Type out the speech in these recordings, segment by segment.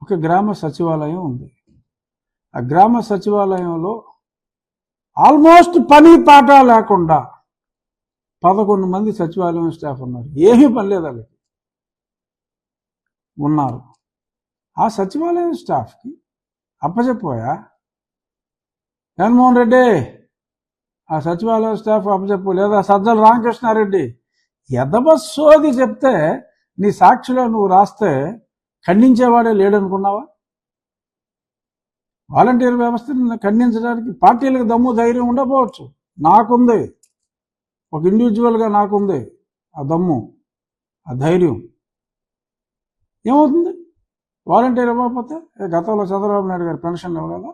ఒక గ్రామ సచివాలయం ఉంది. ఆ గ్రామ సచివాలయంలో ఆల్మోస్ట్ పని పాట లేకుండా 11 మంది సచివాలయం స్టాఫ్ ఉన్నారు. ఏమీ పని లేదు వాళ్ళకి ఉన్నారు. ఆ సచివాలయం స్టాఫ్కి అప్పచెప్పోయా జగన్మోహన్ రెడ్డి, ఆ సచివాలయం స్టాఫ్ అప్పచెప్పు, లేదా సజ్జల రామకృష్ణారెడ్డి ఎదబస్సోది చెప్తే నీ సాక్షిలో నువ్వు రాస్తే ఖండించేవాడే లేడనుకున్నావా? వాలంటీర్ వ్యవస్థను ఖండించడానికి పార్టీలకు దమ్ము ధైర్యం ఉండకపోవచ్చు, నాకుంది. ఒక ఇండివిజువల్గా నాకుంది ఆ దమ్ము, ఆ ధైర్యం. ఏమవుతుంది? వాలంటీర్ ఇవ్వకపోతే గతంలో చంద్రబాబు నాయుడు గారు పెన్షన్ ఇవ్వలేదా?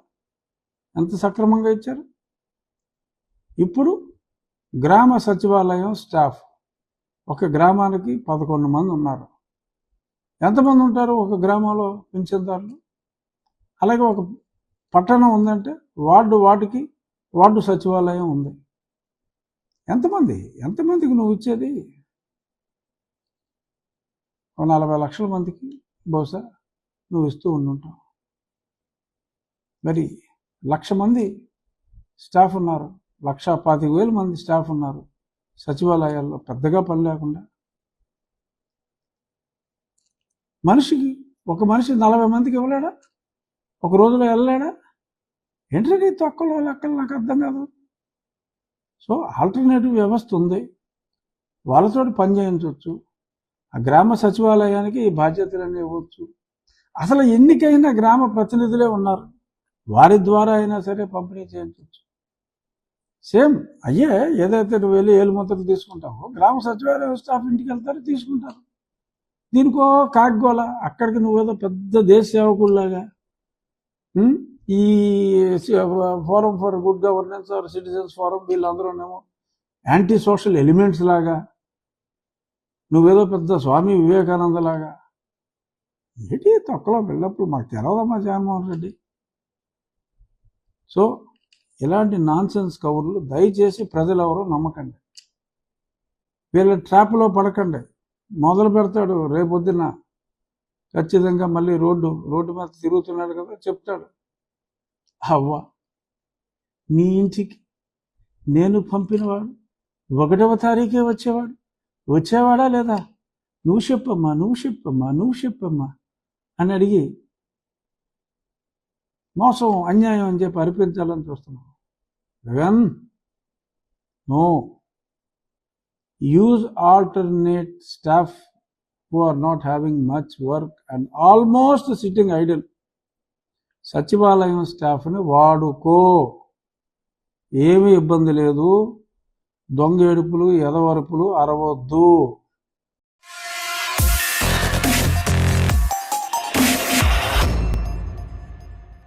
ఎంత సక్రమంగా ఇచ్చారు. ఇప్పుడు గ్రామ సచివాలయం స్టాఫ్ ఒక గ్రామానికి 11 మంది ఉన్నారు. ఎంతమంది ఉంటారు ఒక గ్రామంలో పింఛన్దారులు? అలాగే ఒక పట్టణం ఉందంటే వాటికి వార్డు సచివాలయం ఉంది. ఎంతమందికి నువ్వు ఇచ్చేది? 40 లక్షల మందికి బహుశా నువ్వు ఇస్తూ ఉండుంటావు. మరి 1,00,000 మంది స్టాఫ్ ఉన్నారు, 1,25,000 మంది స్టాఫ్ ఉన్నారు సచివాలయాల్లో, పెద్దగా పని లేకుండా. ఒక మనిషి 40 మందికి ఇవ్వలేడా? ఒక రోజులో వెళ్ళలేడా? ఏంటంటే తొక్కలో లెక్కలు నాకు అర్థం కాదు. సో ఆల్టర్నేటివ్ వ్యవస్థ ఉంది, వాళ్ళతో పని చేయించవచ్చు. ఆ గ్రామ సచివాలయానికి ఈ బాధ్యతలన్నీ ఇవ్వచ్చు. అసలు ఎన్నికైన గ్రామ ప్రతినిధులే ఉన్నారు, వారి ద్వారా అయినా సరే పంపిణీ చేయించవచ్చు. సేమ్ ఏదైతే నువ్వు వెళ్ళి ఏలుముద్రలు తీసుకుంటావో గ్రామ సచివాలయం స్టాఫ్ ఇంటికి వెళ్తారు, తీసుకుంటారు. దీనికో కాగ్గోల, అక్కడికి నువ్వేదో పెద్ద దేశ సేవకుల్లాగా ఈ forum for good governance or citizens forum వీళ్ళందరూనేమో యాంటీ సోషల్ ఎలిమెంట్స్ లాగా, నువ్వేదో పెద్ద స్వామి వివేకానంద లాగా. ఏంటి తొక్కలో వెళ్ళినప్పుడు మాకు తెలవదమ్మా జగన్మోహన్ రెడ్డి. సో ఇలాంటి నాన్సెన్స్ కవర్లు దయచేసి ప్రజలు ఎవరో నమ్మకండి, వీళ్ళ ట్రాప్లో పడకండి. మొదలు పెడతాడు రేపొద్దున ఖచ్చితంగా మళ్ళీ రోడ్డు మీద తిరుగుతున్నాడు కదా, చెప్తాడు, అవ్వ నీ ఇంటికి నేను పంపినవాడు 1వ తారీఖే వచ్చేవాడా లేదా? నువ్వు చెప్పమ్మా అని అడిగి మోసం అన్యాయం అని చెప్పి అరిపించాలని చూస్తున్నావు. Jagan, no, use alternate staff who are not having much work and almost sitting idle. సచివాలయం స్టాఫ్ని వాడుకో, ఏమీ ఇబ్బంది లేదు. దొంగ ఏడుపులు ఎదవరుపులు అరవద్దు.